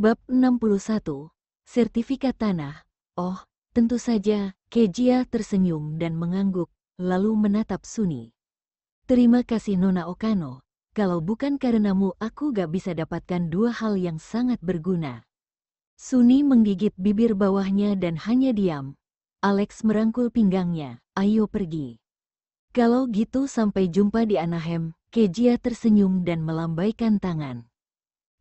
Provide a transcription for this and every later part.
Bab 61. Sertifikat tanah. Oh, tentu saja, Kejia tersenyum dan mengangguk, lalu menatap Suni. Terima kasih Nona Okano, kalau bukan karenamu aku gak bisa dapatkan dua hal yang sangat berguna. Suni menggigit bibir bawahnya dan hanya diam. Alex merangkul pinggangnya, ayo pergi. Kalau gitu sampai jumpa di Anaheim, Kejia tersenyum dan melambaikan tangan.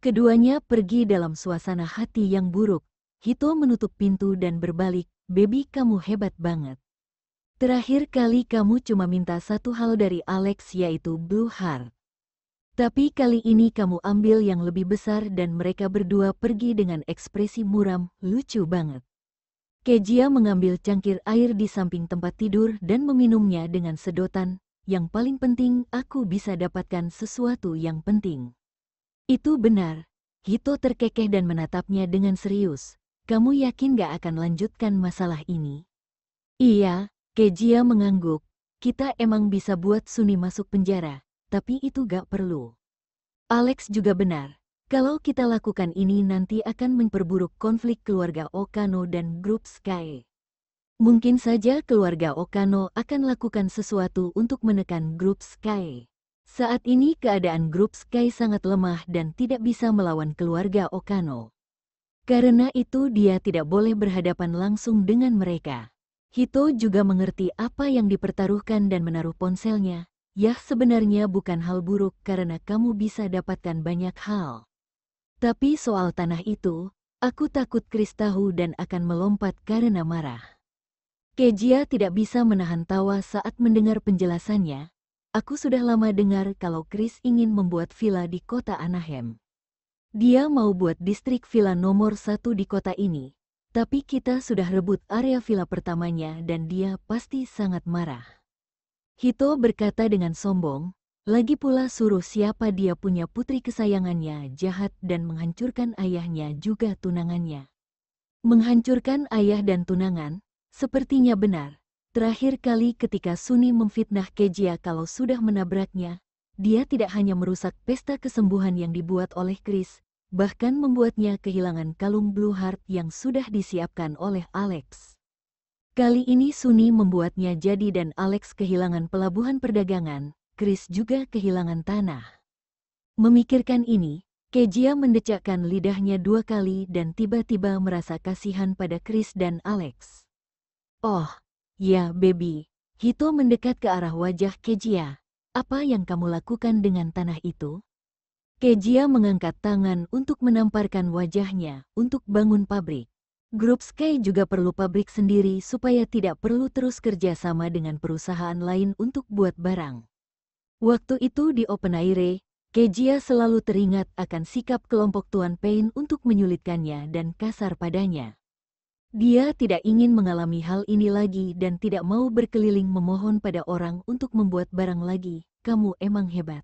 Keduanya pergi dalam suasana hati yang buruk. Hito menutup pintu dan berbalik, "Baby, kamu hebat banget. Terakhir kali kamu cuma minta satu hal dari Alex, yaitu Blue Heart. Tapi kali ini kamu ambil yang lebih besar," dan mereka berdua pergi dengan ekspresi muram, lucu banget. Kejia mengambil cangkir air di samping tempat tidur dan meminumnya dengan sedotan. "Yang paling penting, aku bisa dapatkan sesuatu yang penting." Itu benar. Hito terkekeh dan menatapnya dengan serius. "Kamu yakin gak akan lanjutkan masalah ini?" "Iya," Kejia mengangguk. "Kita emang bisa buat Suni masuk penjara, tapi itu gak perlu. Alex juga benar. Kalau kita lakukan ini nanti akan memperburuk konflik keluarga Okano dan grup Sky. Mungkin saja keluarga Okano akan lakukan sesuatu untuk menekan grup Sky. Saat ini keadaan grup Sky sangat lemah dan tidak bisa melawan keluarga Okano. Karena itu dia tidak boleh berhadapan langsung dengan mereka." Hito juga mengerti apa yang dipertaruhkan dan menaruh ponselnya. "Yah, sebenarnya bukan hal buruk karena kamu bisa dapatkan banyak hal. Tapi soal tanah itu, aku takut Chris tahu dan akan melompat karena marah." Kejia tidak bisa menahan tawa saat mendengar penjelasannya. "Aku sudah lama dengar kalau Chris ingin membuat villa di kota Anaheim. Dia mau buat distrik villa nomor 1 di kota ini. Tapi kita sudah rebut area villa pertamanya dan dia pasti sangat marah." Hito berkata dengan sombong, "Lagi pula suruh siapa dia punya putri kesayangannya jahat dan menghancurkan ayahnya juga tunangannya." Menghancurkan ayah dan tunangan, sepertinya benar. Terakhir kali ketika Suni memfitnah Kejia kalau sudah menabraknya, dia tidak hanya merusak pesta kesembuhan yang dibuat oleh Chris, bahkan membuatnya kehilangan kalung Blue Heart yang sudah disiapkan oleh Alex. Kali ini Suni membuatnya jadi dan Alex kehilangan pelabuhan perdagangan, Chris juga kehilangan tanah. Memikirkan ini, Kejia mendecakkan lidahnya 2 kali dan tiba-tiba merasa kasihan pada Chris dan Alex. "Oh, ya baby." Hito mendekat ke arah wajah Kejia. "Apa yang kamu lakukan dengan tanah itu?" Kejia mengangkat tangan untuk menamparkan wajahnya untuk bangun pabrik. Grup Sky juga perlu pabrik sendiri supaya tidak perlu terus kerja sama dengan perusahaan lain untuk buat barang. Waktu itu di Open Air, Kejia selalu teringat akan sikap kelompok Tuan Pain untuk menyulitkannya dan kasar padanya. Dia tidak ingin mengalami hal ini lagi dan tidak mau berkeliling memohon pada orang untuk membuat barang lagi. "Kamu emang hebat.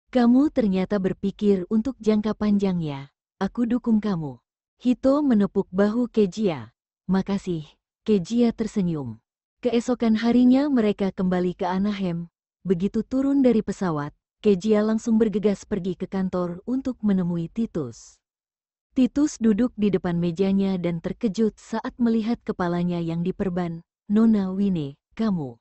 Kamu ternyata berpikir untuk jangka panjang ya. Aku dukung kamu." Hito menepuk bahu Kejia. "Makasih." Kejia tersenyum. Keesokan harinya mereka kembali ke Anaheim. Begitu turun dari pesawat, Kejia langsung bergegas pergi ke kantor untuk menemui Titus. Titus duduk di depan mejanya dan terkejut saat melihat kepalanya yang diperban. "Nona Wine, kamu."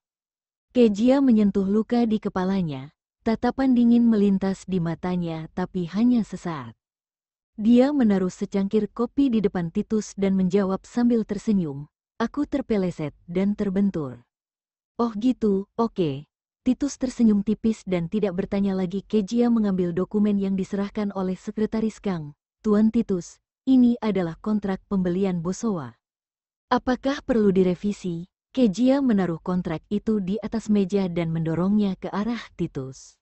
Kejia menyentuh luka di kepalanya. Tatapan dingin melintas di matanya tapi hanya sesaat. Dia menaruh secangkir kopi di depan Titus dan menjawab sambil tersenyum, "Aku terpeleset dan terbentur." "Oh gitu, oke." Titus tersenyum tipis dan tidak bertanya lagi. Kejia mengambil dokumen yang diserahkan oleh Sekretaris Kang. "Tuan Titus, ini adalah kontrak pembelian Bosowa. Apakah perlu direvisi?" Kejia menaruh kontrak itu di atas meja dan mendorongnya ke arah Titus.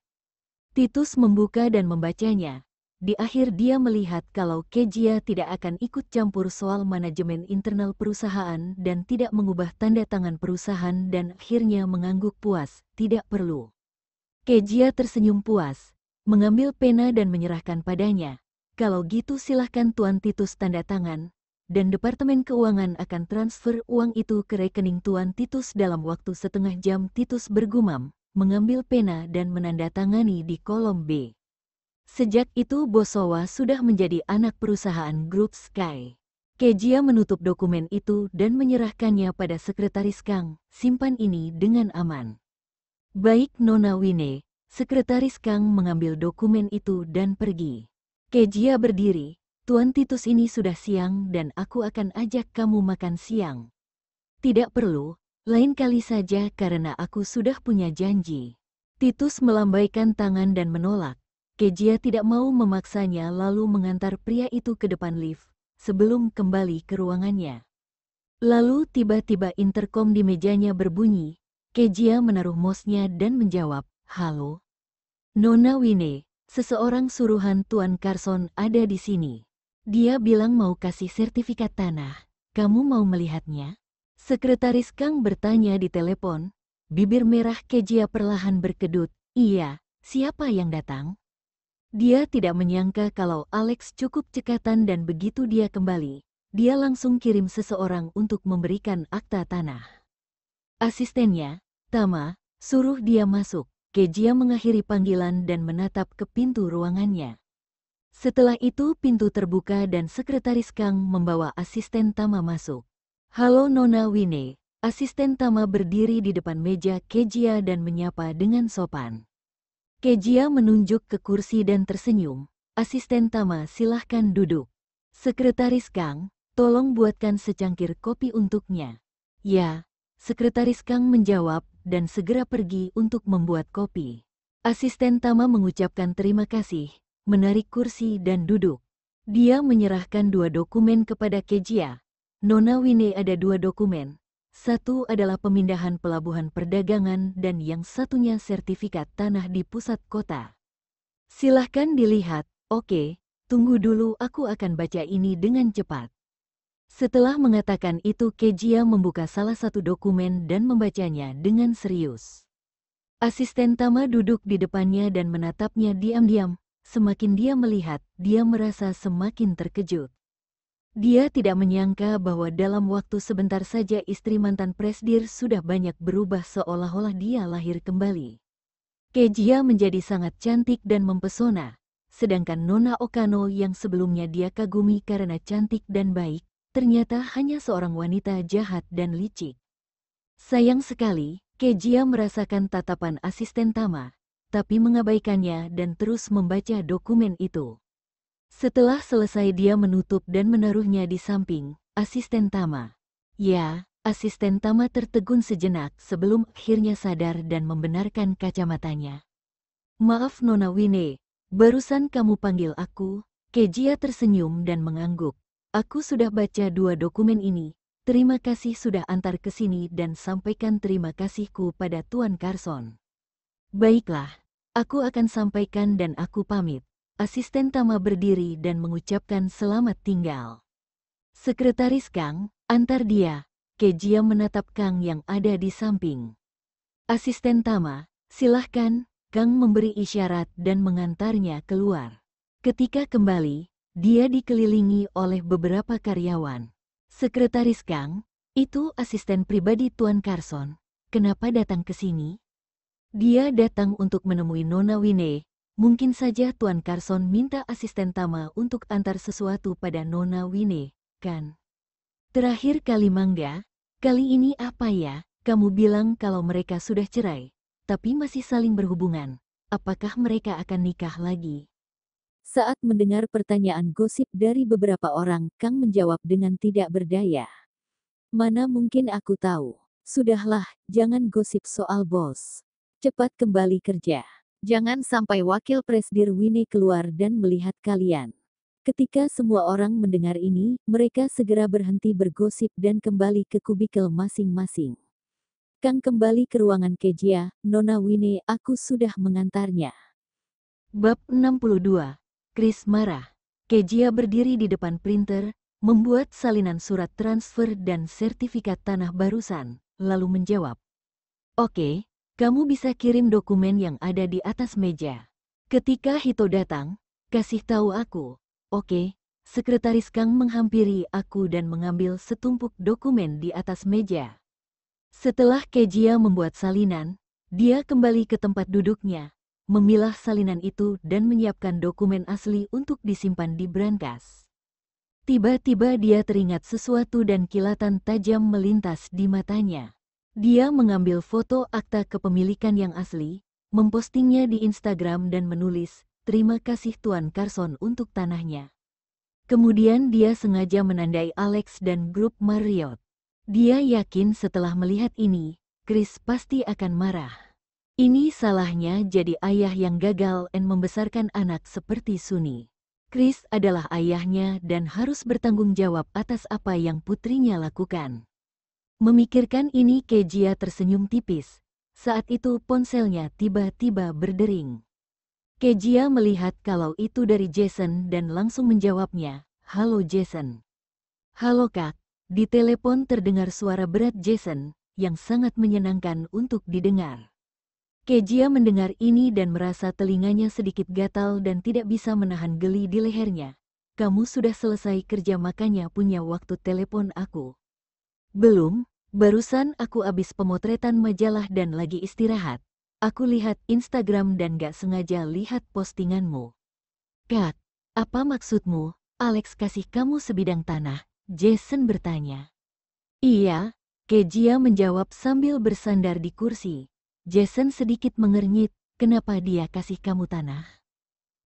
Titus membuka dan membacanya. Di akhir dia melihat kalau Kejia tidak akan ikut campur soal manajemen internal perusahaan dan tidak mengubah tanda tangan perusahaan dan akhirnya mengangguk puas, "Tidak perlu." Kejia tersenyum puas, mengambil pena dan menyerahkan padanya. "Kalau gitu silahkan Tuan Titus tanda tangan, dan Departemen Keuangan akan transfer uang itu ke rekening Tuan Titus dalam waktu setengah jam." Titus bergumam, mengambil pena dan menandatangani di kolom B. Sejak itu Bosowa sudah menjadi anak perusahaan Grup Sky. Kejia menutup dokumen itu dan menyerahkannya pada sekretaris Kang. Simpan ini dengan aman. Baik Nona Wine, sekretaris Kang mengambil dokumen itu dan pergi. Kejia berdiri, Tuan Titus ini sudah siang dan aku akan ajak kamu makan siang. Tidak perlu, lain kali saja karena aku sudah punya janji. Titus melambaikan tangan dan menolak. Kejia tidak mau memaksanya lalu mengantar pria itu ke depan lift, sebelum kembali ke ruangannya. Lalu tiba-tiba interkom di mejanya berbunyi. Kejia menaruh mouse-nya dan menjawab, "Halo? Nona Wine, seseorang suruhan Tuan Carson ada di sini. Dia bilang mau kasih sertifikat tanah. Kamu mau melihatnya?" Sekretaris Kang bertanya di telepon. Bibir merah Kejia perlahan berkedut. "Iya, siapa yang datang?" Dia tidak menyangka kalau Alex cukup cekatan dan begitu dia kembali, dia langsung kirim seseorang untuk memberikan akta tanah. Asistennya, Tama, suruh dia masuk. Kejia mengakhiri panggilan dan menatap ke pintu ruangannya. Setelah itu pintu terbuka dan sekretaris Kang membawa asisten Tama masuk. "Halo Nona Wine." Asisten Tama berdiri di depan meja Kejia dan menyapa dengan sopan. Kejia menunjuk ke kursi dan tersenyum. "Asisten Tama, silahkan duduk." "Sekretaris Kang, tolong buatkan secangkir kopi untuknya." "Ya." Sekretaris Kang menjawab dan segera pergi untuk membuat kopi. Asisten Tama mengucapkan terima kasih, menarik kursi dan duduk. Dia menyerahkan 2 dokumen kepada Kejia. "Nona Wine, ada 2 dokumen. Satu adalah pemindahan pelabuhan perdagangan dan yang satunya sertifikat tanah di pusat kota. Silahkan dilihat." "Oke, tunggu dulu, aku akan baca ini dengan cepat." Setelah mengatakan itu Kejia membuka salah satu dokumen dan membacanya dengan serius. Asisten Tama duduk di depannya dan menatapnya diam-diam. Semakin dia melihat, dia merasa semakin terkejut. Dia tidak menyangka bahwa dalam waktu sebentar saja istri mantan presdir sudah banyak berubah seolah-olah dia lahir kembali. Kejia menjadi sangat cantik dan mempesona, sedangkan Nona Okano yang sebelumnya dia kagumi karena cantik dan baik, ternyata hanya seorang wanita jahat dan licik. Sayang sekali, Kejia merasakan tatapan asisten Tama, tapi mengabaikannya dan terus membaca dokumen itu. Setelah selesai dia menutup dan menaruhnya di samping asisten Tama. "Ya." Asisten Tama tertegun sejenak sebelum akhirnya sadar dan membenarkan kacamatanya. "Maaf Nona Wine, barusan kamu panggil aku?" Kejia tersenyum dan mengangguk. "Aku sudah baca 2 dokumen ini. Terima kasih sudah antar ke sini dan sampaikan terima kasihku pada Tuan Carson." "Baiklah, aku akan sampaikan dan aku pamit." Asisten Tama berdiri dan mengucapkan selamat tinggal. "Sekretaris Kang, antar dia." Kejia menatap Kang yang ada di samping. Asisten Tama, "Silahkan." Kang memberi isyarat dan mengantarnya keluar. Ketika kembali, dia dikelilingi oleh beberapa karyawan. "Sekretaris Kang, itu asisten pribadi Tuan Carson. Kenapa datang ke sini?" "Dia datang untuk menemui Nona Wine. Mungkin saja Tuan Carson minta asisten Tama untuk antar sesuatu pada Nona Wine, kan?" "Terakhir kali Mangga, kali ini apa ya? Kamu bilang kalau mereka sudah cerai, tapi masih saling berhubungan. Apakah mereka akan nikah lagi?" Saat mendengar pertanyaan gosip dari beberapa orang, Kang menjawab dengan tidak berdaya. "Mana mungkin aku tahu. Sudahlah, jangan gosip soal bos. Cepat kembali kerja. Jangan sampai wakil presdir Wine keluar dan melihat kalian." Ketika semua orang mendengar ini, mereka segera berhenti bergosip dan kembali ke kubikel masing-masing. Kang kembali ke ruangan Kejia. "Nona Wine, aku sudah mengantarnya." Bab 62. Chris marah. Kejia berdiri di depan printer, membuat salinan surat transfer dan sertifikat tanah barusan, lalu menjawab, "Oke, kamu bisa kirim dokumen yang ada di atas meja." Ketika Hito datang, "Kasih tahu aku." "Oke." Sekretaris Kang menghampiri aku dan mengambil setumpuk dokumen di atas meja. Setelah Kejia membuat salinan, dia kembali ke tempat duduknya, memilah salinan itu dan menyiapkan dokumen asli untuk disimpan di brankas. Tiba-tiba dia teringat sesuatu dan kilatan tajam melintas di matanya. Dia mengambil foto akta kepemilikan yang asli, mempostingnya di Instagram dan menulis, "Terima kasih Tuan Carson untuk tanahnya." Kemudian dia sengaja menandai Alex dan grup Marriott. Dia yakin setelah melihat ini, Chris pasti akan marah. Ini salahnya jadi ayah yang gagal dan membesarkan anak seperti Sunny. Chris adalah ayahnya dan harus bertanggung jawab atas apa yang putrinya lakukan. Memikirkan ini, Kejia tersenyum tipis. Saat itu ponselnya tiba-tiba berdering. Kejia melihat kalau itu dari Jason dan langsung menjawabnya, "Halo Jason." "Halo Kak." Di telepon terdengar suara berat Jason, yang sangat menyenangkan untuk didengar. Kejia mendengar ini dan merasa telinganya sedikit gatal dan tidak bisa menahan geli di lehernya. "Kamu sudah selesai kerja makanya punya waktu telepon aku." "Belum, barusan aku abis pemotretan majalah dan lagi istirahat. Aku lihat Instagram dan gak sengaja lihat postinganmu." "Kak, apa maksudmu? Alex kasih kamu sebidang tanah?" Jason bertanya. "Iya," Kejia menjawab sambil bersandar di kursi. Jason sedikit mengernyit, "Kenapa dia kasih kamu tanah?"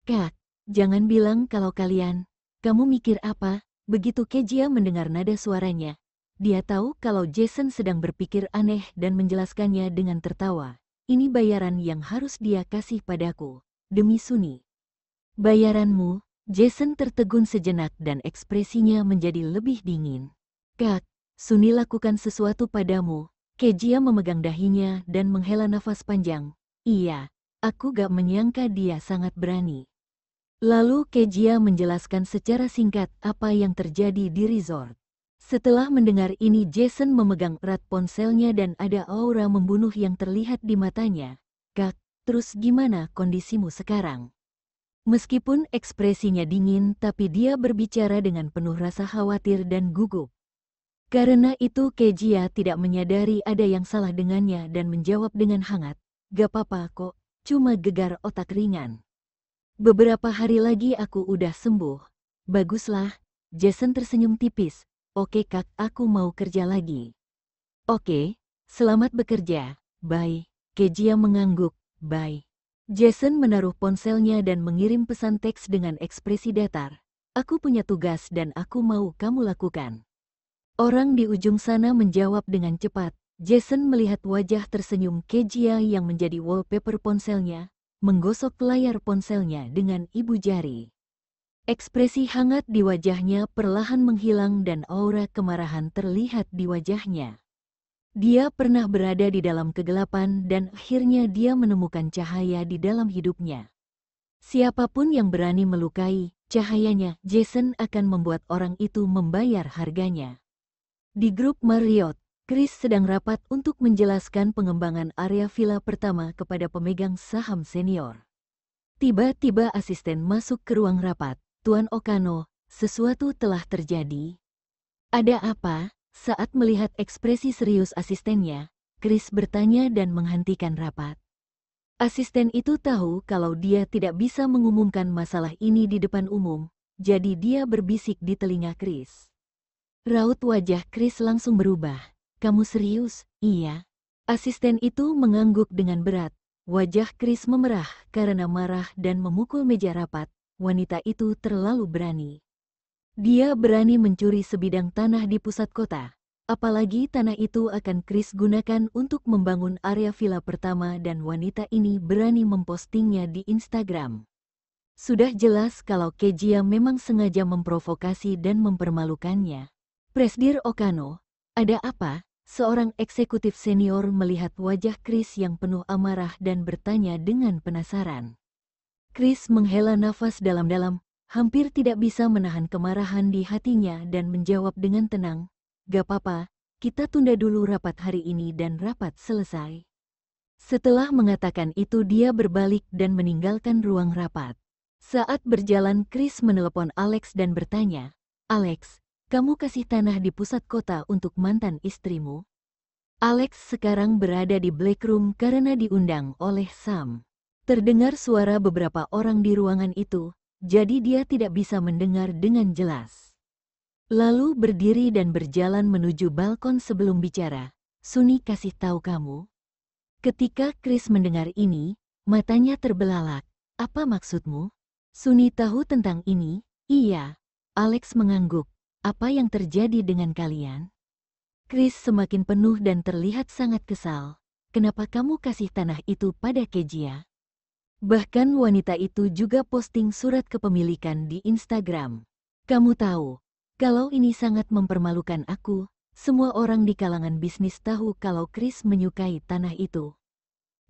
"Kak, jangan bilang kalau kamu mikir apa?" Begitu Kejia mendengar nada suaranya, dia tahu kalau Jason sedang berpikir aneh dan menjelaskannya dengan tertawa. "Ini bayaran yang harus dia kasih padaku, demi Sunny." "Bayaranmu?" Jason tertegun sejenak dan ekspresinya menjadi lebih dingin. "Kak, Sunny lakukan sesuatu padamu." Kejia memegang dahinya dan menghela nafas panjang. "Iya, aku gak menyangka dia sangat berani." Lalu Kejia menjelaskan secara singkat apa yang terjadi di resort. Setelah mendengar ini, Jason memegang erat ponselnya dan ada aura membunuh yang terlihat di matanya. "Kak, terus gimana kondisimu sekarang?" Meskipun ekspresinya dingin, tapi dia berbicara dengan penuh rasa khawatir dan gugup. Karena itu Kejia tidak menyadari ada yang salah dengannya dan menjawab dengan hangat, "Gak apa-apa kok, cuma gegar otak ringan. Beberapa hari lagi aku udah sembuh." "Baguslah." Jason tersenyum tipis. "Oke Kak, aku mau kerja lagi." "Oke, selamat bekerja, bye." Kejia mengangguk, "Bye." Jason menaruh ponselnya dan mengirim pesan teks dengan ekspresi datar. "Aku punya tugas dan aku mau kamu lakukan." Orang di ujung sana menjawab dengan cepat. Jason melihat wajah tersenyum Kejia yang menjadi wallpaper ponselnya, menggosok layar ponselnya dengan ibu jari. Ekspresi hangat di wajahnya perlahan menghilang dan aura kemarahan terlihat di wajahnya. Dia pernah berada di dalam kegelapan dan akhirnya dia menemukan cahaya di dalam hidupnya. Siapapun yang berani melukai cahayanya, Jason akan membuat orang itu membayar harganya. Di grup Marriott, Chris sedang rapat untuk menjelaskan pengembangan area villa pertama kepada pemegang saham senior. Tiba-tiba asisten masuk ke ruang rapat. "Tuan Okano, sesuatu telah terjadi." "Ada apa?" Saat melihat ekspresi serius asistennya, Chris bertanya dan menghentikan rapat. Asisten itu tahu kalau dia tidak bisa mengumumkan masalah ini di depan umum, jadi dia berbisik di telinga Chris. Raut wajah Chris langsung berubah. "Kamu serius?" "Iya." Asisten itu mengangguk dengan berat. Wajah Chris memerah karena marah dan memukul meja rapat. Wanita itu terlalu berani. Dia berani mencuri sebidang tanah di pusat kota. Apalagi tanah itu akan Chris gunakan untuk membangun area villa pertama dan wanita ini berani mempostingnya di Instagram. Sudah jelas kalau Kejia memang sengaja memprovokasi dan mempermalukannya. "Presdir Okano, ada apa?" Seorang eksekutif senior melihat wajah Chris yang penuh amarah dan bertanya dengan penasaran. Chris menghela nafas dalam-dalam, hampir tidak bisa menahan kemarahan di hatinya dan menjawab dengan tenang, "Gak apa-apa, kita tunda dulu rapat hari ini dan rapat selesai." Setelah mengatakan itu dia berbalik dan meninggalkan ruang rapat. Saat berjalan Chris menelepon Alex dan bertanya, "Alex, kamu kasih tanah di pusat kota untuk mantan istrimu?" Alex sekarang berada di Black Room karena diundang oleh Sam. Terdengar suara beberapa orang di ruangan itu, jadi dia tidak bisa mendengar dengan jelas. Lalu berdiri dan berjalan menuju balkon sebelum bicara. Suni kasih tahu kamu. Ketika Chris mendengar ini, matanya terbelalak. Apa maksudmu? Suni tahu tentang ini? Iya. Alex mengangguk. Apa yang terjadi dengan kalian? Chris semakin penuh dan terlihat sangat kesal. Kenapa kamu kasih tanah itu pada Kejia? Bahkan wanita itu juga posting surat kepemilikan di Instagram. Kamu tahu, kalau ini sangat mempermalukan aku, semua orang di kalangan bisnis tahu kalau Chris menyukai tanah itu.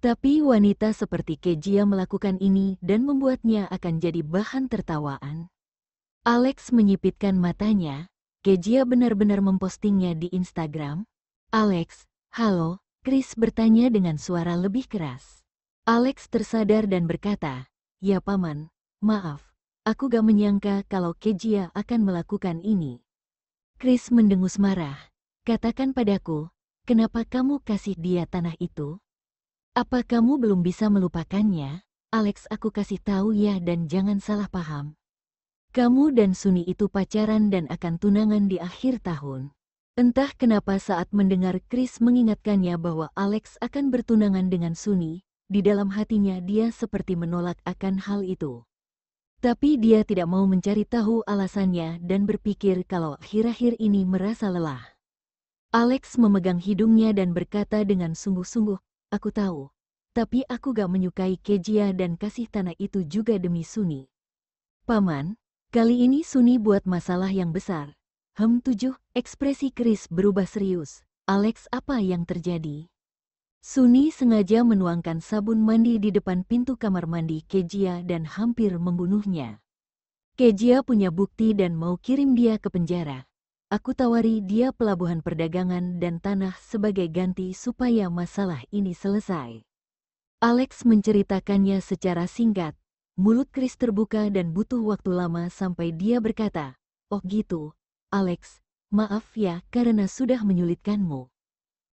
Tapi wanita seperti Kejia melakukan ini dan membuatnya akan jadi bahan tertawaan. Alex menyipitkan matanya. Kejia benar-benar mempostingnya di Instagram? Alex, halo, Chris bertanya dengan suara lebih keras. Alex tersadar dan berkata, ya paman, maaf, aku gak menyangka kalau Kejia akan melakukan ini. Chris mendengus marah. Katakan padaku, kenapa kamu kasih dia tanah itu? Apa kamu belum bisa melupakannya? Alex, aku kasih tahu ya dan jangan salah paham. Kamu dan Suni itu pacaran dan akan tunangan di akhir tahun. Entah kenapa saat mendengar Chris mengingatkannya bahwa Alex akan bertunangan dengan Suni, di dalam hatinya dia seperti menolak akan hal itu. Tapi dia tidak mau mencari tahu alasannya dan berpikir kalau akhir-akhir ini merasa lelah. Alex memegang hidungnya dan berkata dengan sungguh-sungguh, aku tahu. Tapi aku gak menyukai Kejia dan kasih tanah itu juga demi Suni. Paman, kali ini Suni buat masalah yang besar. 7, ekspresi Chris berubah serius. Alex, apa yang terjadi? Suni sengaja menuangkan sabun mandi di depan pintu kamar mandi Kejia dan hampir membunuhnya. Kejia punya bukti dan mau kirim dia ke penjara. Aku tawari dia pelabuhan perdagangan dan tanah sebagai ganti supaya masalah ini selesai. Alex menceritakannya secara singkat. Mulut Chris terbuka dan butuh waktu lama sampai dia berkata, oh gitu, Alex, maaf ya karena sudah menyulitkanmu.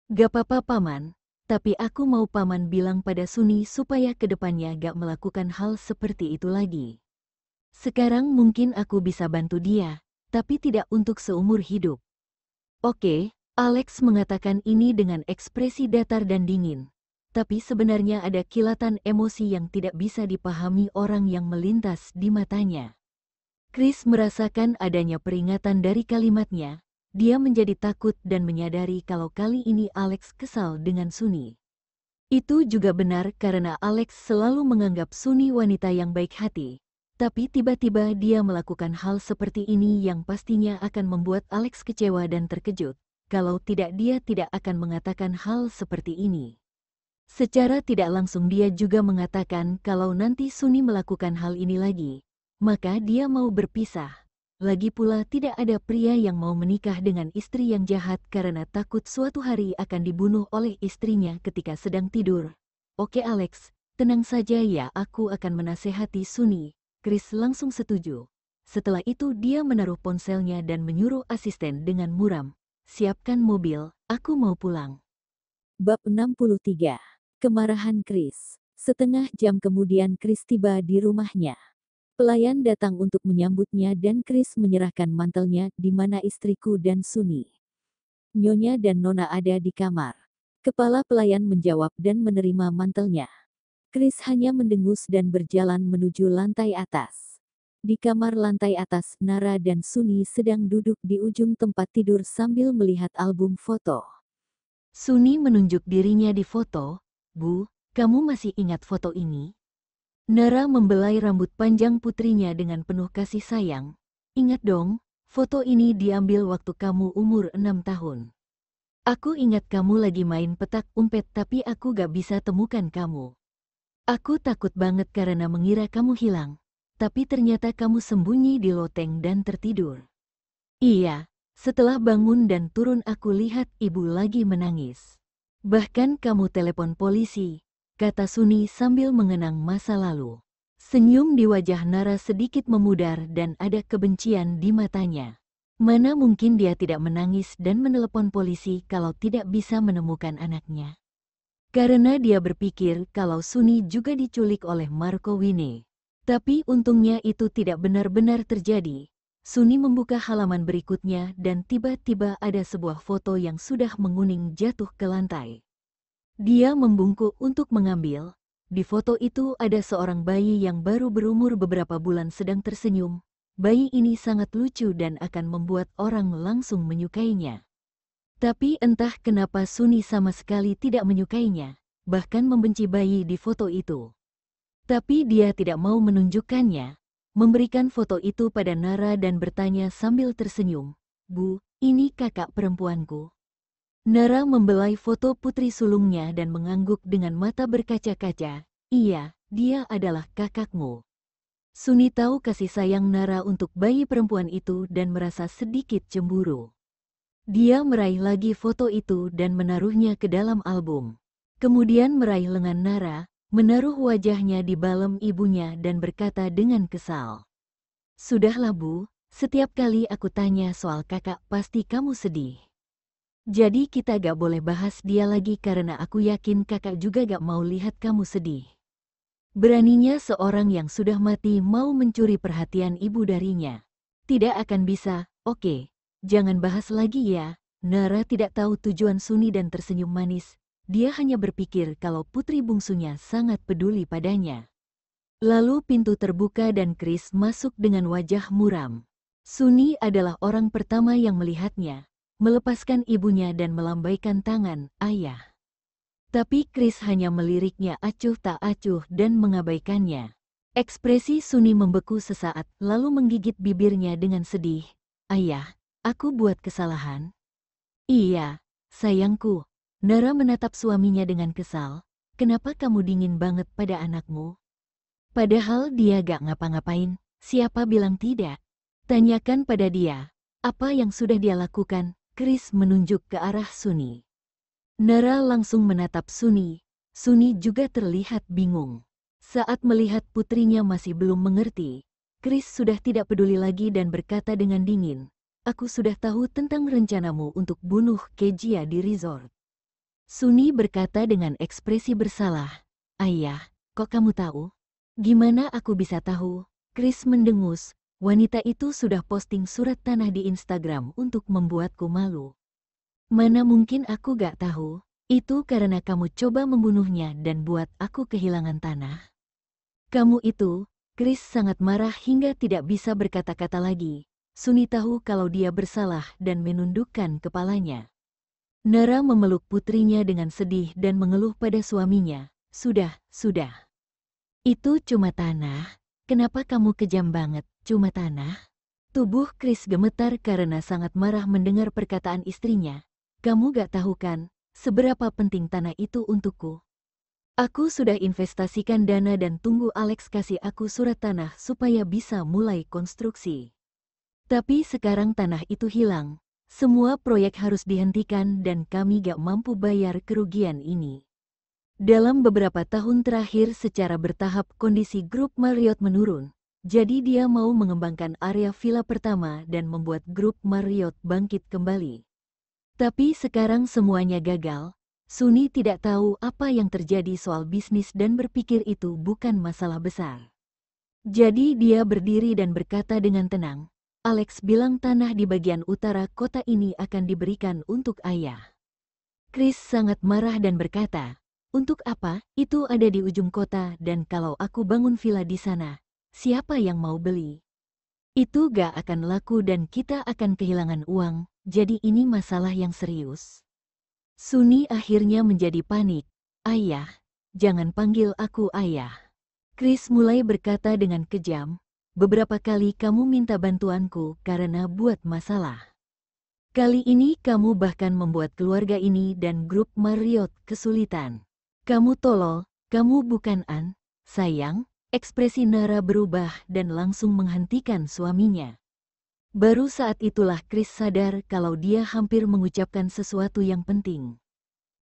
Gak apa-apa paman. Tapi aku mau paman bilang pada Suni supaya kedepannya gak melakukan hal seperti itu lagi. Sekarang mungkin aku bisa bantu dia, tapi tidak untuk seumur hidup. Oke, Alex mengatakan ini dengan ekspresi datar dan dingin. Tapi sebenarnya ada kilatan emosi yang tidak bisa dipahami orang yang melintas di matanya. Chris merasakan adanya peringatan dari kalimatnya. Dia menjadi takut dan menyadari kalau kali ini Alex kesal dengan Suni. Itu juga benar karena Alex selalu menganggap Suni wanita yang baik hati. Tapi tiba-tiba dia melakukan hal seperti ini yang pastinya akan membuat Alex kecewa dan terkejut. Kalau tidak dia tidak akan mengatakan hal seperti ini. Secara tidak langsung dia juga mengatakan kalau nanti Suni melakukan hal ini lagi, maka dia mau berpisah. Lagi pula tidak ada pria yang mau menikah dengan istri yang jahat karena takut suatu hari akan dibunuh oleh istrinya ketika sedang tidur. Oke Alex, tenang saja ya, aku akan menasehati Suni. Chris langsung setuju. Setelah itu dia menaruh ponselnya dan menyuruh asisten dengan muram. Siapkan mobil, aku mau pulang. Bab 63. Kemarahan Chris. Setengah jam kemudian Chris tiba di rumahnya. Pelayan datang untuk menyambutnya dan Chris menyerahkan mantelnya di mana istriku dan Suni. Nyonya dan Nona ada di kamar. Kepala pelayan menjawab dan menerima mantelnya. Chris hanya mendengus dan berjalan menuju lantai atas. Di kamar lantai atas, Nara dan Suni sedang duduk di ujung tempat tidur sambil melihat album foto. Suni menunjuk dirinya di foto. Bu, kamu masih ingat foto ini? Nara membelai rambut panjang putrinya dengan penuh kasih sayang. Ingat dong, foto ini diambil waktu kamu umur 6 tahun. Aku ingat kamu lagi main petak umpet tapi aku gak bisa temukan kamu. Aku takut banget karena mengira kamu hilang. Tapi ternyata kamu sembunyi di loteng dan tertidur. Iya, setelah bangun dan turun aku lihat ibu lagi menangis. Bahkan kamu telepon polisi, kata Suni sambil mengenang masa lalu. Senyum di wajah Nara sedikit memudar dan ada kebencian di matanya. Mana mungkin dia tidak menangis dan menelepon polisi kalau tidak bisa menemukan anaknya. Karena dia berpikir kalau Sunny juga diculik oleh Marco Winnie. Tapi untungnya itu tidak benar-benar terjadi. Sunny membuka halaman berikutnya dan tiba-tiba ada sebuah foto yang sudah menguning jatuh ke lantai. Dia membungkuk untuk mengambil. Di foto itu ada seorang bayi yang baru berumur beberapa bulan sedang tersenyum. Bayi ini sangat lucu dan akan membuat orang langsung menyukainya. Tapi entah kenapa Sunny sama sekali tidak menyukainya, bahkan membenci bayi di foto itu. Tapi dia tidak mau menunjukkannya, memberikan foto itu pada Nara dan bertanya sambil tersenyum, "Bu, ini kakak perempuanku." Nara membelai foto putri sulungnya dan mengangguk dengan mata berkaca-kaca, "Iya, dia adalah kakakmu." Sunny tahu kasih sayang Nara untuk bayi perempuan itu dan merasa sedikit cemburu. Dia meraih lagi foto itu dan menaruhnya ke dalam album. Kemudian meraih lengan Nara, menaruh wajahnya di balem ibunya dan berkata dengan kesal, "Sudahlah Bu, setiap kali aku tanya soal kakak pasti kamu sedih. Jadi kita gak boleh bahas dia lagi karena aku yakin kakak juga gak mau lihat kamu sedih." Beraninya seorang yang sudah mati mau mencuri perhatian ibu darinya. Tidak akan bisa, oke, jangan bahas lagi ya. Nara tidak tahu tujuan Sunny dan tersenyum manis. Dia hanya berpikir kalau putri bungsunya sangat peduli padanya. Lalu pintu terbuka dan Chris masuk dengan wajah muram. Sunny adalah orang pertama yang melihatnya, melepaskan ibunya dan melambaikan tangan, "Ayah." Tapi Chris hanya meliriknya acuh tak acuh dan mengabaikannya. Ekspresi Sunny membeku sesaat, lalu menggigit bibirnya dengan sedih. "Ayah, aku buat kesalahan?" "Iya, sayangku." Nara menatap suaminya dengan kesal. "Kenapa kamu dingin banget pada anakmu? Padahal dia gak ngapa-ngapain, siapa bilang tidak? Tanyakan pada dia, apa yang sudah dia lakukan?" Chris menunjuk ke arah Sunny. Nara langsung menatap Sunny. Sunny juga terlihat bingung. Saat melihat putrinya masih belum mengerti, Chris sudah tidak peduli lagi dan berkata dengan dingin, "Aku sudah tahu tentang rencanamu untuk bunuh Kejia di resort." Sunny berkata dengan ekspresi bersalah, "Ayah, kok kamu tahu?" "Gimana aku bisa tahu?" Chris mendengus. "Wanita itu sudah posting surat tanah di Instagram untuk membuatku malu." "Mana mungkin aku gak tahu? Itu karena kamu coba membunuhnya dan buat aku kehilangan tanah." "Kamu itu..." Chris sangat marah hingga tidak bisa berkata-kata lagi. Sunny tahu kalau dia bersalah dan menundukkan kepalanya. Nara memeluk putrinya dengan sedih dan mengeluh pada suaminya, "Sudah, sudah. Itu cuma tanah. Kenapa kamu kejam banget, cuma tanah?" Tubuh Chris gemetar karena sangat marah mendengar perkataan istrinya. "Kamu gak tahu kan, seberapa penting tanah itu untukku? Aku sudah investasikan dana dan tunggu Alex kasih aku surat tanah supaya bisa mulai konstruksi. Tapi sekarang tanah itu hilang. Semua proyek harus dihentikan dan kami gak mampu bayar kerugian ini." Dalam beberapa tahun terakhir secara bertahap kondisi grup Marriott menurun. Jadi dia mau mengembangkan area villa pertama dan membuat grup Marriott bangkit kembali. Tapi sekarang semuanya gagal. Sunny tidak tahu apa yang terjadi soal bisnis dan berpikir itu bukan masalah besar. Jadi dia berdiri dan berkata dengan tenang, "Alex bilang tanah di bagian utara kota ini akan diberikan untuk ayah." Chris sangat marah dan berkata, "Untuk apa? Itu ada di ujung kota dan kalau aku bangun villa di sana, siapa yang mau beli? Itu gak akan laku dan kita akan kehilangan uang, jadi ini masalah yang serius." Sunny akhirnya menjadi panik. "Ayah, jangan panggil aku ayah." Chris mulai berkata dengan kejam, "Beberapa kali kamu minta bantuanku karena buat masalah. Kali ini kamu bahkan membuat keluarga ini dan grup Marriott kesulitan. Kamu tolol, kamu bukan sayang." Ekspresi Nara berubah dan langsung menghentikan suaminya. Baru saat itulah Chris sadar kalau dia hampir mengucapkan sesuatu yang penting.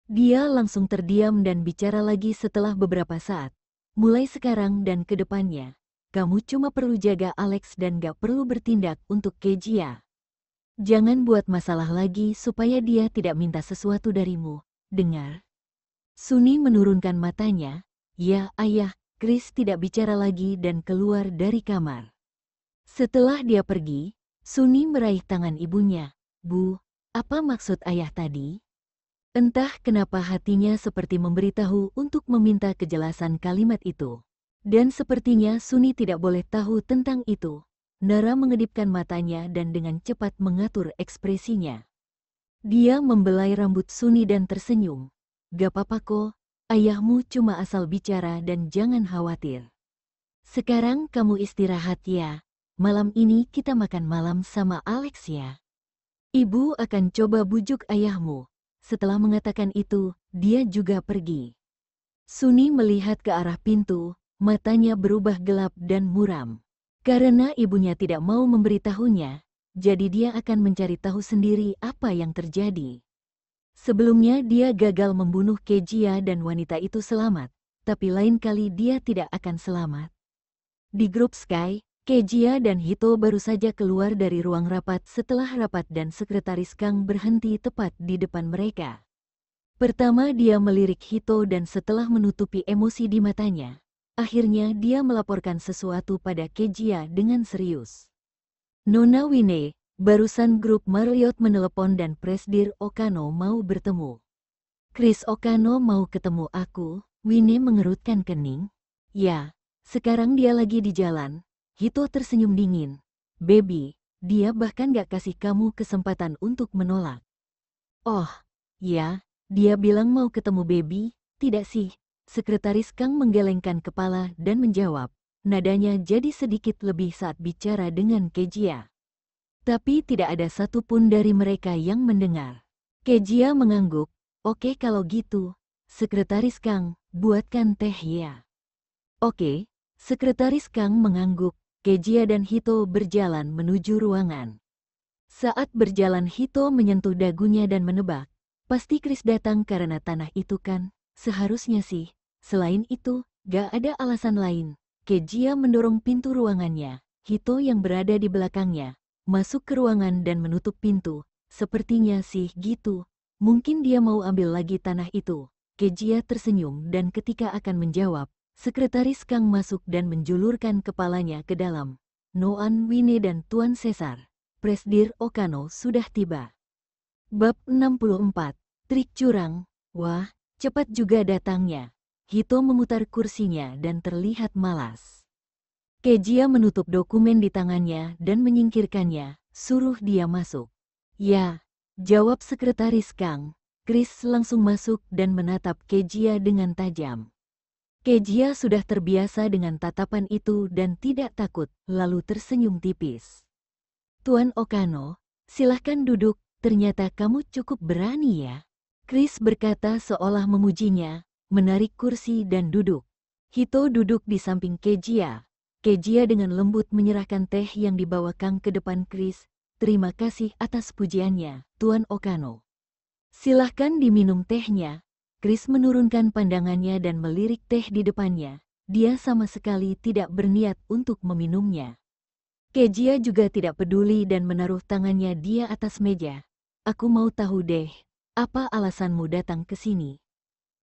Dia langsung terdiam dan bicara lagi setelah beberapa saat. "Mulai sekarang dan ke depannya, kamu cuma perlu jaga Alex dan gak perlu bertindak untuk Kejia. Jangan buat masalah lagi supaya dia tidak minta sesuatu darimu, dengar?" Suni menurunkan matanya. Ya, ayah, Chris tidak bicara lagi dan keluar dari kamar. Setelah dia pergi, Suni meraih tangan ibunya. Bu, apa maksud ayah tadi? Entah kenapa hatinya seperti memberitahu untuk meminta kejelasan kalimat itu. Dan sepertinya Suni tidak boleh tahu tentang itu. Nara mengedipkan matanya dan dengan cepat mengatur ekspresinya. Dia membelai rambut Suni dan tersenyum. Gak apa-apa kok, ayahmu cuma asal bicara dan jangan khawatir. Sekarang kamu istirahat ya, malam ini kita makan malam sama Alex ya. Ibu akan coba bujuk ayahmu. Setelah mengatakan itu, dia juga pergi. Suni melihat ke arah pintu, matanya berubah gelap dan muram. Karena ibunya tidak mau memberitahunya, jadi dia akan mencari tahu sendiri apa yang terjadi. Sebelumnya dia gagal membunuh Kejia dan wanita itu selamat, tapi lain kali dia tidak akan selamat. Di grup Sky, Kejia dan Hito baru saja keluar dari ruang rapat setelah rapat dan sekretaris Kang berhenti tepat di depan mereka. Pertama dia melirik Hito dan setelah menutupi emosi di matanya, akhirnya dia melaporkan sesuatu pada Kejia dengan serius. Nona Wine, barusan grup Marriott menelepon dan Presdir Okano mau bertemu. Chris Okano mau ketemu aku, Wine mengerutkan kening. Ya, sekarang dia lagi di jalan. Hito tersenyum dingin. Baby, dia bahkan gak kasih kamu kesempatan untuk menolak. Oh, ya, dia bilang mau ketemu baby, tidak sih? Sekretaris Kang menggelengkan kepala dan menjawab. Nadanya jadi sedikit lebih saat bicara dengan Kejia. Tapi tidak ada satupun dari mereka yang mendengar. Kejia mengangguk. Oke kalau gitu, Sekretaris Kang, buatkan teh ya. Oke, Sekretaris Kang mengangguk. Kejia dan Hito berjalan menuju ruangan. Saat berjalan Hito menyentuh dagunya dan menebak. Pasti Chris datang karena tanah itu kan, seharusnya sih. Selain itu, gak ada alasan lain. Kejia mendorong pintu ruangannya. Hito yang berada di belakangnya, masuk ke ruangan dan menutup pintu. Sepertinya sih gitu. Mungkin dia mau ambil lagi tanah itu. Kejia tersenyum dan ketika akan menjawab, Sekretaris Kang masuk dan menjulurkan kepalanya ke dalam. Noan Wine dan Tuan Caesar, Presdir Okano sudah tiba. Bab 64, Trik Curang. Wah, cepat juga datangnya. Hito memutar kursinya dan terlihat malas. Kejia menutup dokumen di tangannya dan menyingkirkannya, suruh dia masuk. Ya, jawab Sekretaris Kang. Chris langsung masuk dan menatap Kejia dengan tajam. Kejia sudah terbiasa dengan tatapan itu dan tidak takut, lalu tersenyum tipis. Tuan Okano, silahkan duduk, ternyata kamu cukup berani ya. Chris berkata seolah memujinya, menarik kursi dan duduk. Hito duduk di samping Kejia. Kejia dengan lembut menyerahkan teh yang dibawa Kang ke depan Chris. Terima kasih atas pujiannya, Tuan Okano. Silahkan diminum tehnya. Chris menurunkan pandangannya dan melirik teh di depannya. Dia sama sekali tidak berniat untuk meminumnya. Kejia juga tidak peduli dan menaruh tangannya dia atas meja. Aku mau tahu deh, apa alasanmu datang ke sini?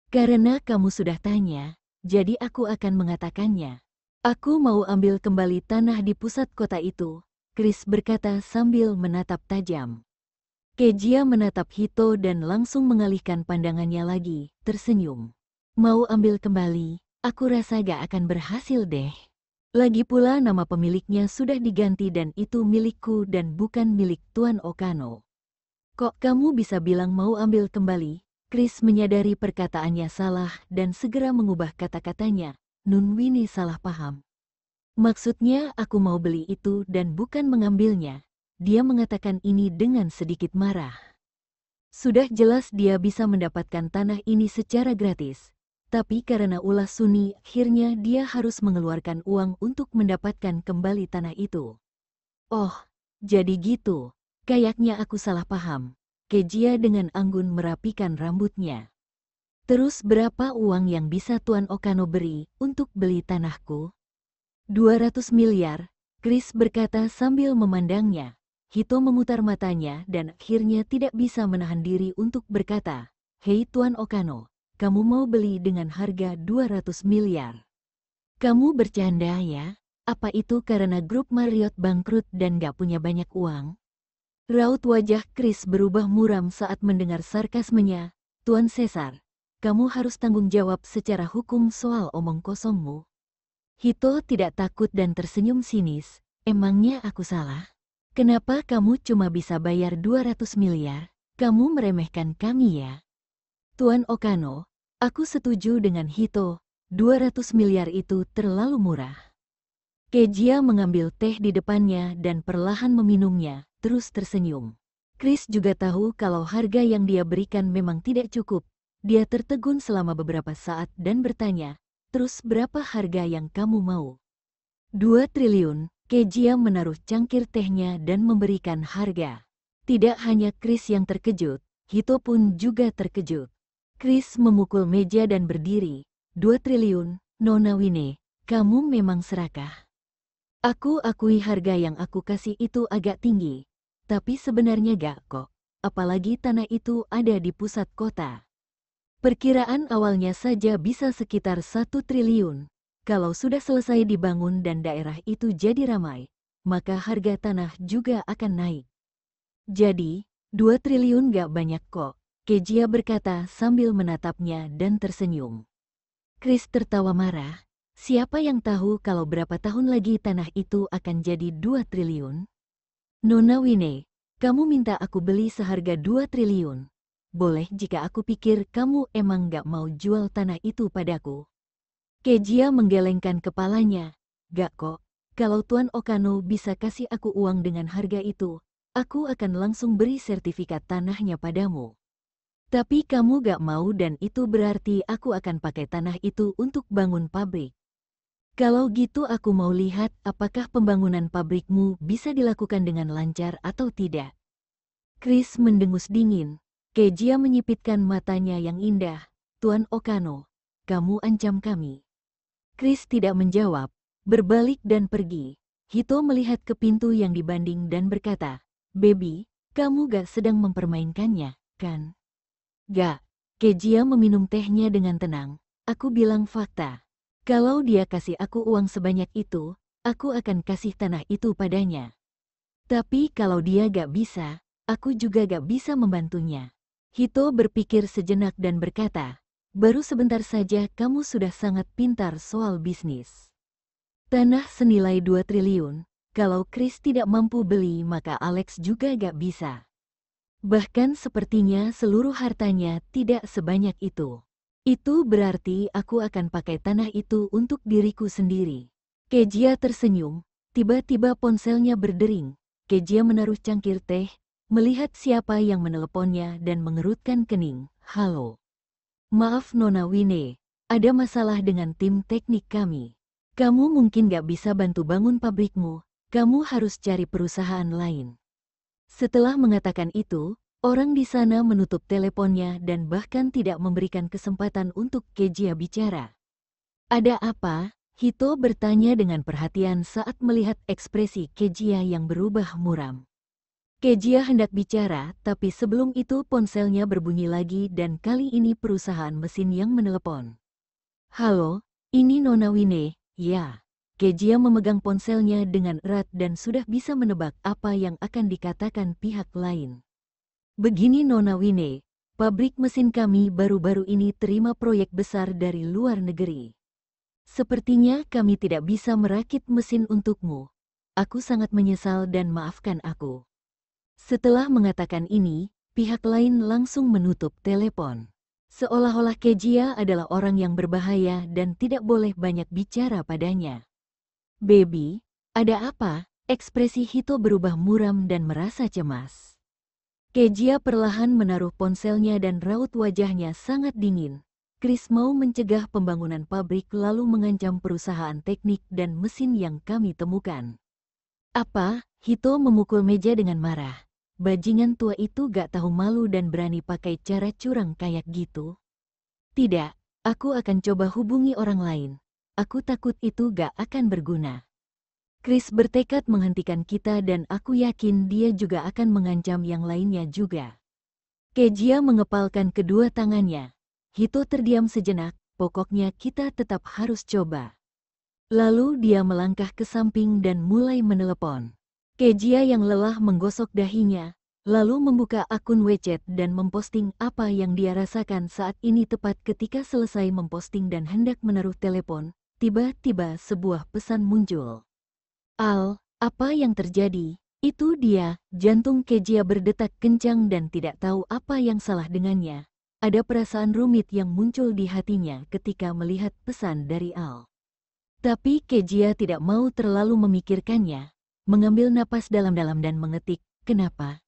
Karena kamu sudah tanya, jadi aku akan mengatakannya. Aku mau ambil kembali tanah di pusat kota itu, Chris berkata sambil menatap tajam. Kejia menatap Hito dan langsung mengalihkan pandangannya lagi, tersenyum. Mau ambil kembali, aku rasa gak akan berhasil deh. Lagi pula nama pemiliknya sudah diganti dan itu milikku dan bukan milik Tuan Okano. Kok kamu bisa bilang mau ambil kembali? Chris menyadari perkataannya salah dan segera mengubah kata-katanya. Nun Wini salah paham. Maksudnya aku mau beli itu dan bukan mengambilnya. Dia mengatakan ini dengan sedikit marah. Sudah jelas dia bisa mendapatkan tanah ini secara gratis. Tapi karena ulah Suni, akhirnya dia harus mengeluarkan uang untuk mendapatkan kembali tanah itu. Oh, jadi gitu. Kayaknya aku salah paham. Kejia dengan anggun merapikan rambutnya. Terus berapa uang yang bisa Tuan Okano beri untuk beli tanahku? 200 miliar, Chris berkata sambil memandangnya. Hito memutar matanya dan akhirnya tidak bisa menahan diri untuk berkata, Hei Tuan Okano, kamu mau beli dengan harga 200 miliar. Kamu bercanda ya? Apa itu karena grup Marriott bangkrut dan gak punya banyak uang? Raut wajah Chris berubah muram saat mendengar sarkasmenya. Tuan Caesar, kamu harus tanggung jawab secara hukum soal omong kosongmu. Hito tidak takut dan tersenyum sinis. Emangnya aku salah? Kenapa kamu cuma bisa bayar 200 miliar? Kamu meremehkan kami ya? Tuan Okano, aku setuju dengan Hito. 200 miliar itu terlalu murah. Kejia mengambil teh di depannya dan perlahan meminumnya, terus tersenyum. Chris juga tahu kalau harga yang dia berikan memang tidak cukup. Dia tertegun selama beberapa saat dan bertanya, terus berapa harga yang kamu mau? 2 triliun, Kejia menaruh cangkir tehnya dan memberikan harga. Tidak hanya Chris yang terkejut, Hito pun juga terkejut. Chris memukul meja dan berdiri. 2 triliun, Nona Wine, kamu memang serakah. Aku akui harga yang aku kasih itu agak tinggi, tapi sebenarnya gak kok, apalagi tanah itu ada di pusat kota. Perkiraan awalnya saja bisa sekitar 1 triliun. Kalau sudah selesai dibangun dan daerah itu jadi ramai, maka harga tanah juga akan naik. Jadi, 2 triliun gak banyak kok, Kejia berkata sambil menatapnya dan tersenyum. Chris tertawa marah. Siapa yang tahu kalau berapa tahun lagi tanah itu akan jadi 2 triliun? Nona Wine, kamu minta aku beli seharga 2 triliun. Boleh jika aku pikir kamu emang gak mau jual tanah itu padaku. Kejia menggelengkan kepalanya. Gak kok, kalau Tuan Okano bisa kasih aku uang dengan harga itu, aku akan langsung beri sertifikat tanahnya padamu. Tapi kamu gak mau dan itu berarti aku akan pakai tanah itu untuk bangun pabrik. Kalau gitu aku mau lihat apakah pembangunan pabrikmu bisa dilakukan dengan lancar atau tidak. Chris mendengus dingin. Kejia menyipitkan matanya yang indah. Tuan Okano, kamu ancam kami. Chris tidak menjawab, berbalik dan pergi. Hito melihat ke pintu yang dibanding dan berkata, Baby, kamu gak sedang mempermainkannya, kan? Gak, Kejia meminum tehnya dengan tenang. Aku bilang fakta. Kalau dia kasih aku uang sebanyak itu, aku akan kasih tanah itu padanya. Tapi kalau dia gak bisa, aku juga gak bisa membantunya. Hito berpikir sejenak dan berkata, baru sebentar saja kamu sudah sangat pintar soal bisnis. Tanah senilai 2 triliun, kalau Chris tidak mampu beli maka Alex juga gak bisa. Bahkan sepertinya seluruh hartanya tidak sebanyak itu. Itu berarti aku akan pakai tanah itu untuk diriku sendiri. Kejia tersenyum, tiba-tiba ponselnya berdering. Kejia menaruh cangkir teh, melihat siapa yang meneleponnya dan mengerutkan kening. Halo. Maaf Nona Wine, ada masalah dengan tim teknik kami. Kamu mungkin gak bisa bantu bangun pabrikmu, kamu harus cari perusahaan lain. Setelah mengatakan itu, orang di sana menutup teleponnya dan bahkan tidak memberikan kesempatan untuk Kejia bicara. Ada apa? Hito bertanya dengan perhatian saat melihat ekspresi Kejia yang berubah muram. Kejia hendak bicara, tapi sebelum itu ponselnya berbunyi lagi dan kali ini perusahaan mesin yang menelepon. Halo, ini Nona Wine, ya. Kejia memegang ponselnya dengan erat dan sudah bisa menebak apa yang akan dikatakan pihak lain. Begini Nona Wine, pabrik mesin kami baru-baru ini terima proyek besar dari luar negeri. Sepertinya kami tidak bisa merakit mesin untukmu. Aku sangat menyesal dan maafkan aku. Setelah mengatakan ini, pihak lain langsung menutup telepon. Seolah-olah Kejia adalah orang yang berbahaya dan tidak boleh banyak bicara padanya. Baby, ada apa? Ekspresi Hito berubah muram dan merasa cemas. Kejia perlahan menaruh ponselnya dan raut wajahnya sangat dingin. Chris mau mencegah pembangunan pabrik lalu mengancam perusahaan teknik dan mesin yang kami temukan. Apa? Hito memukul meja dengan marah. Bajingan tua itu gak tahu malu dan berani pakai cara curang kayak gitu. Tidak, aku akan coba hubungi orang lain. Aku takut itu gak akan berguna. Chris bertekad menghentikan kita dan aku yakin dia juga akan mengancam yang lainnya juga. Kejia mengepalkan kedua tangannya. Hito terdiam sejenak, pokoknya kita tetap harus coba. Lalu dia melangkah ke samping dan mulai menelepon. Kejia yang lelah menggosok dahinya, lalu membuka akun WeChat dan memposting apa yang dia rasakan saat ini. Tepat ketika selesai memposting dan hendak menaruh telepon, tiba-tiba sebuah pesan muncul. Al, apa yang terjadi? Itu dia, jantung Kejia berdetak kencang dan tidak tahu apa yang salah dengannya. Ada perasaan rumit yang muncul di hatinya ketika melihat pesan dari Al. Tapi Kejia tidak mau terlalu memikirkannya, mengambil napas dalam-dalam dan mengetik, kenapa?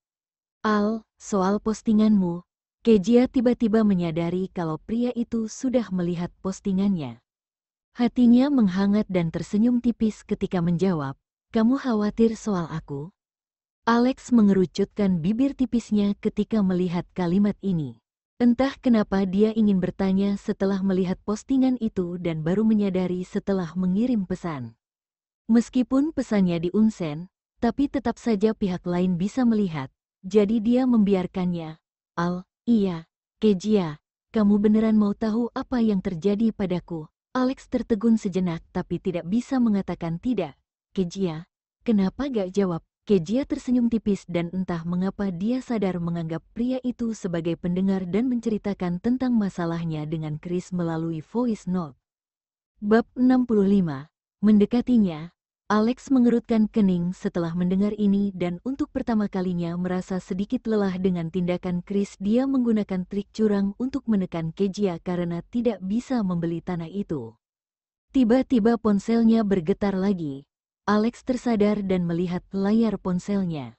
Al, soal postinganmu. Kejia tiba-tiba menyadari kalau pria itu sudah melihat postingannya. Hatinya menghangat dan tersenyum tipis ketika menjawab, kamu khawatir soal aku? Alex mengerucutkan bibir tipisnya ketika melihat kalimat ini. Entah kenapa dia ingin bertanya setelah melihat postingan itu dan baru menyadari setelah mengirim pesan. Meskipun pesannya diunsend, tapi tetap saja pihak lain bisa melihat, jadi dia membiarkannya. Al, iya, Kejia, kamu beneran mau tahu apa yang terjadi padaku? Alex tertegun sejenak tapi tidak bisa mengatakan tidak. Kejia, kenapa gak jawab? Kejia tersenyum tipis dan entah mengapa dia sadar menganggap pria itu sebagai pendengar dan menceritakan tentang masalahnya dengan Chris melalui voice note. Bab 65. Mendekatinya, Alex mengerutkan kening setelah mendengar ini dan untuk pertama kalinya merasa sedikit lelah dengan tindakan Chris. Dia menggunakan trik curang untuk menekan Kejia karena tidak bisa membeli tanah itu. Tiba-tiba ponselnya bergetar lagi. Alex tersadar dan melihat layar ponselnya.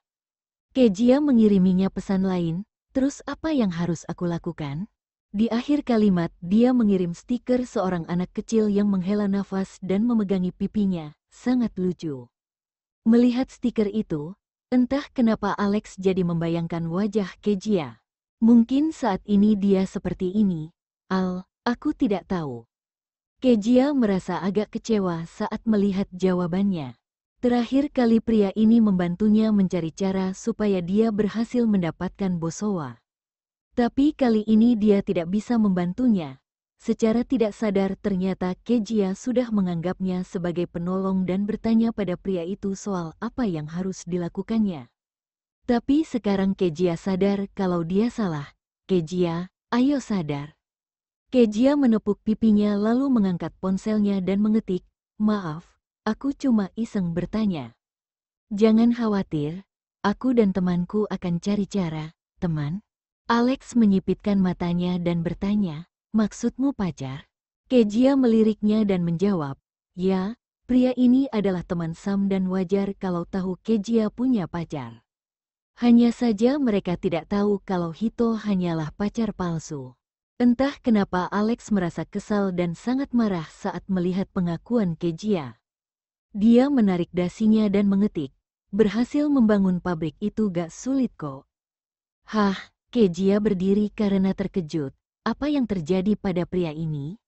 Kejia mengiriminya pesan lain, terus apa yang harus aku lakukan? Di akhir kalimat, dia mengirim stiker seorang anak kecil yang menghela nafas dan memegangi pipinya, sangat lucu. Melihat stiker itu, entah kenapa Alex jadi membayangkan wajah Kejia. Mungkin saat ini dia seperti ini. Al, aku tidak tahu. Kejia merasa agak kecewa saat melihat jawabannya. Terakhir kali pria ini membantunya mencari cara supaya dia berhasil mendapatkan Bosowa. Tapi kali ini dia tidak bisa membantunya. Secara tidak sadar ternyata Kejia sudah menganggapnya sebagai penolong dan bertanya pada pria itu soal apa yang harus dilakukannya. Tapi sekarang Kejia sadar kalau dia salah. Kejia, ayo sadar. Kejia menepuk pipinya lalu mengangkat ponselnya dan mengetik, maaf, aku cuma iseng bertanya. Jangan khawatir, aku dan temanku akan cari cara, teman. Alex menyipitkan matanya dan bertanya, maksudmu pacar? Kejia meliriknya dan menjawab, ya, pria ini adalah teman Sam dan wajar kalau tahu Kejia punya pacar. Hanya saja mereka tidak tahu kalau Hito hanyalah pacar palsu. Entah kenapa Alex merasa kesal dan sangat marah saat melihat pengakuan Kejia. Dia menarik dasinya dan mengetik, berhasil membangun pabrik itu gak sulit kok. Hah, Kejia berdiri karena terkejut. Apa yang terjadi pada pria ini?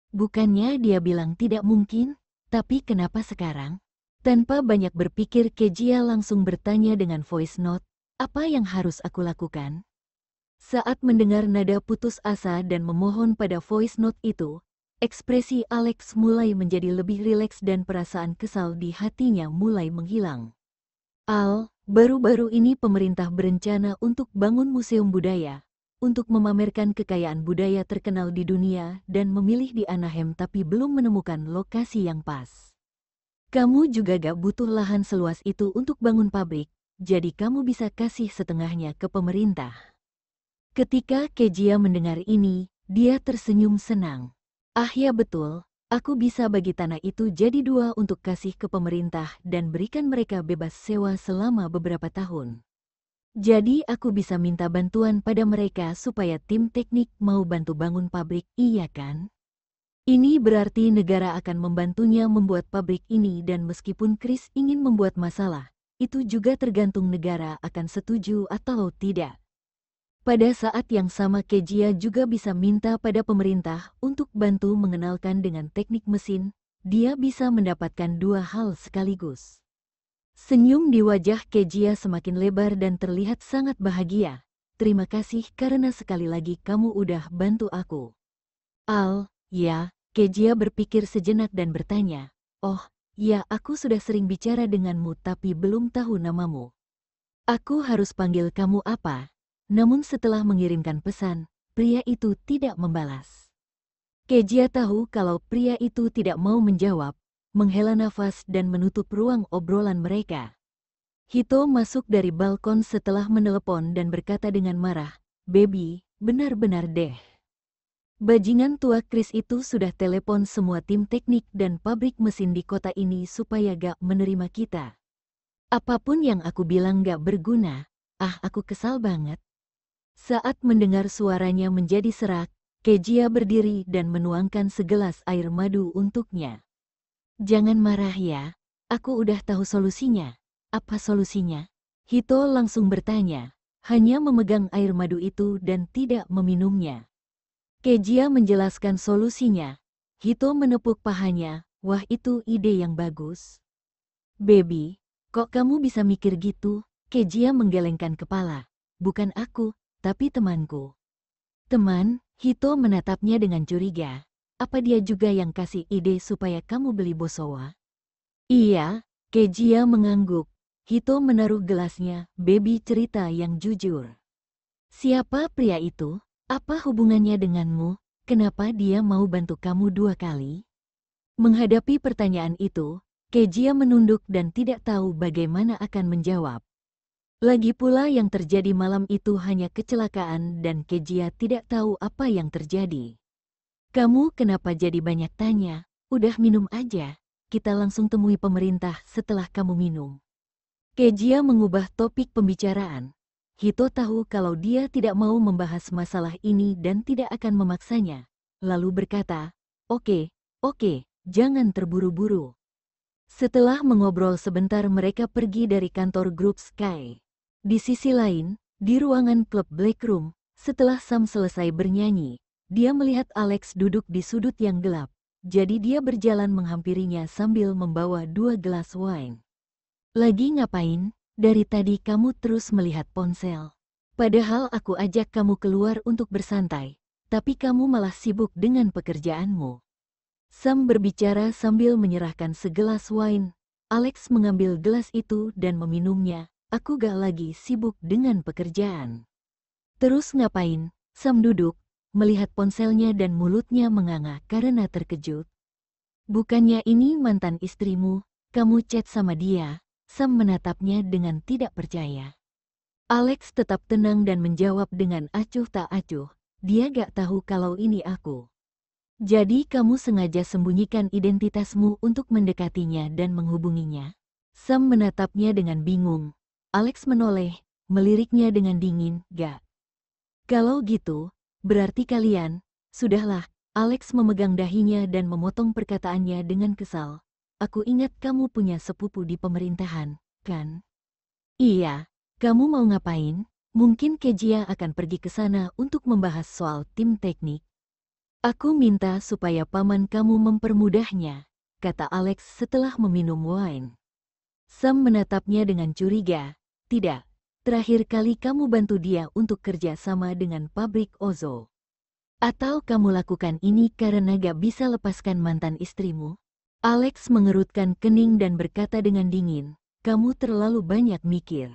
Bukannya dia bilang tidak mungkin, tapi kenapa sekarang? Tanpa banyak berpikir Kejia langsung bertanya dengan voice note, apa yang harus aku lakukan? Saat mendengar nada putus asa dan memohon pada voice note itu, ekspresi Alex mulai menjadi lebih rileks dan perasaan kesal di hatinya mulai menghilang. Al, baru-baru ini pemerintah berencana untuk bangun museum budaya, untuk memamerkan kekayaan budaya terkenal di dunia dan memilih di Anaheim tapi belum menemukan lokasi yang pas. Kamu juga gak butuh lahan seluas itu untuk bangun pabrik, jadi kamu bisa kasih setengahnya ke pemerintah. Ketika Kejia mendengar ini, dia tersenyum senang. Ah ya betul, aku bisa bagi tanah itu jadi 2 untuk kasih ke pemerintah dan berikan mereka bebas sewa selama beberapa tahun. Jadi aku bisa minta bantuan pada mereka supaya tim teknik mau bantu bangun pabrik, iya kan? Ini berarti negara akan membantunya membuat pabrik ini dan meskipun Chris ingin membuat masalah, itu juga tergantung negara akan setuju atau tidak. Pada saat yang sama Kejia juga bisa minta pada pemerintah untuk bantu mengenalkan dengan teknik mesin, dia bisa mendapatkan 2 hal sekaligus. Senyum di wajah Kejia semakin lebar dan terlihat sangat bahagia. Terima kasih karena sekali lagi kamu udah bantu aku. Ya, Kejia berpikir sejenak dan bertanya, oh, ya aku sudah sering bicara denganmu tapi belum tahu namamu. Aku harus panggil kamu apa? Namun setelah mengirimkan pesan, pria itu tidak membalas. Kejia tahu kalau pria itu tidak mau menjawab, menghela nafas dan menutup ruang obrolan mereka. Hito masuk dari balkon setelah menelepon dan berkata dengan marah, "Baby, benar-benar deh. Bajingan tua Chris itu sudah telepon semua tim teknik dan pabrik mesin di kota ini supaya gak menerima kita. Apapun yang aku bilang gak berguna, aku kesal banget." Saat mendengar suaranya menjadi serak, Kejia berdiri dan menuangkan segelas air madu untuknya. "Jangan marah ya, aku udah tahu solusinya." "Apa solusinya?" Hito langsung bertanya, hanya memegang air madu itu dan tidak meminumnya. Kejia menjelaskan solusinya. Hito menepuk pahanya, "Wah, itu ide yang bagus. Baby, kok kamu bisa mikir gitu?" Kejia menggelengkan kepala. "Bukan aku, tapi temanku." "Teman?" Hito menatapnya dengan curiga. "Apa dia juga yang kasih ide supaya kamu beli Bosowa?" "Iya." Kejia mengangguk. Hito menaruh gelasnya, "Baby cerita yang jujur. Siapa pria itu? Apa hubungannya denganmu? Kenapa dia mau bantu kamu 2 kali?" Menghadapi pertanyaan itu, Kejia menunduk dan tidak tahu bagaimana akan menjawab. Lagi pula yang terjadi malam itu hanya kecelakaan dan Kejia tidak tahu apa yang terjadi. "Kamu kenapa jadi banyak tanya? Udah minum aja. Kita langsung temui pemerintah setelah kamu minum." Kejia mengubah topik pembicaraan. Hito tahu kalau dia tidak mau membahas masalah ini dan tidak akan memaksanya. Lalu berkata, Oke, jangan terburu-buru." Setelah mengobrol sebentar mereka pergi dari kantor grup Sky. Di sisi lain, di ruangan klub Black Room, setelah Sam selesai bernyanyi, dia melihat Alex duduk di sudut yang gelap, jadi dia berjalan menghampirinya sambil membawa 2 gelas wine. "Lagi ngapain? Dari tadi kamu terus melihat ponsel. Padahal aku ajak kamu keluar untuk bersantai, tapi kamu malah sibuk dengan pekerjaanmu." Sam berbicara sambil menyerahkan segelas wine. Alex mengambil gelas itu dan meminumnya. "Aku gak lagi sibuk dengan pekerjaan." "Terus ngapain?" Sam duduk, melihat ponselnya dan mulutnya menganga karena terkejut. "Bukannya ini mantan istrimu, kamu chat sama dia?" Sam menatapnya dengan tidak percaya. Alex tetap tenang dan menjawab dengan acuh tak acuh, "Dia gak tahu kalau ini aku." "Jadi kamu sengaja sembunyikan identitasmu untuk mendekatinya dan menghubunginya?" Sam menatapnya dengan bingung. Alex menoleh, meliriknya dengan dingin, "Gak. Kalau gitu, berarti kalian..." "Sudahlah." Alex memegang dahinya dan memotong perkataannya dengan kesal. "Aku ingat kamu punya sepupu di pemerintahan, kan?" "Iya." "Kamu mau ngapain?" "Mungkin Kejia akan pergi ke sana untuk membahas soal tim teknik." "Aku minta supaya paman kamu mempermudahnya," kata Alex setelah meminum wine. Sam menatapnya dengan curiga. "Tidak. Terakhir kali kamu bantu dia untuk kerja sama dengan pabrik Ozo. Atau kamu lakukan ini karena gak bisa lepaskan mantan istrimu?" Alex mengerutkan kening dan berkata dengan dingin, "Kamu terlalu banyak mikir.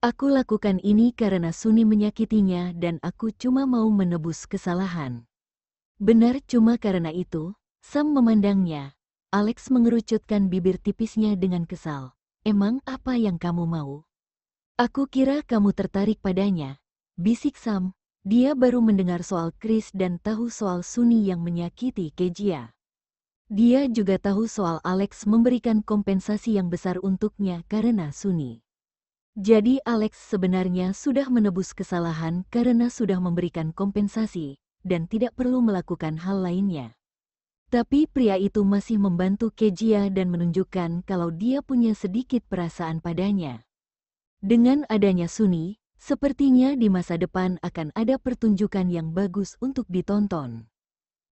Aku lakukan ini karena Suni menyakitinya dan aku cuma mau menebus kesalahan." "Benar, cuma karena itu?" Sam memandangnya. Alex mengerucutkan bibir tipisnya dengan kesal. "Emang apa yang kamu mau?" "Aku kira kamu tertarik padanya," bisik Sam. Dia baru mendengar soal Chris dan tahu soal Suni yang menyakiti Kejia. Dia juga tahu soal Alex memberikan kompensasi yang besar untuknya karena Suni. Jadi Alex sebenarnya sudah menebus kesalahan karena sudah memberikan kompensasi dan tidak perlu melakukan hal lainnya. Tapi pria itu masih membantu Kejia dan menunjukkan kalau dia punya sedikit perasaan padanya. Dengan adanya Suni, sepertinya di masa depan akan ada pertunjukan yang bagus untuk ditonton.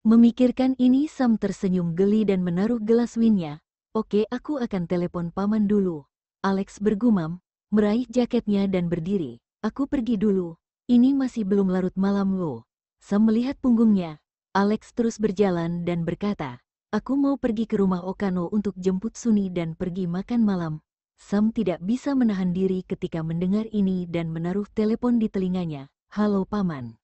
Memikirkan ini Sam tersenyum geli dan menaruh gelas wine-nya. "Oke, aku akan telepon paman dulu." Alex bergumam, meraih jaketnya dan berdiri. "Aku pergi dulu. Ini masih belum larut malam loh." Sam melihat punggungnya. Alex terus berjalan dan berkata, "Aku mau pergi ke rumah Okano untuk jemput Suni dan pergi makan malam." Sam tidak bisa menahan diri ketika mendengar ini dan menaruh telepon di telinganya. "Halo Paman."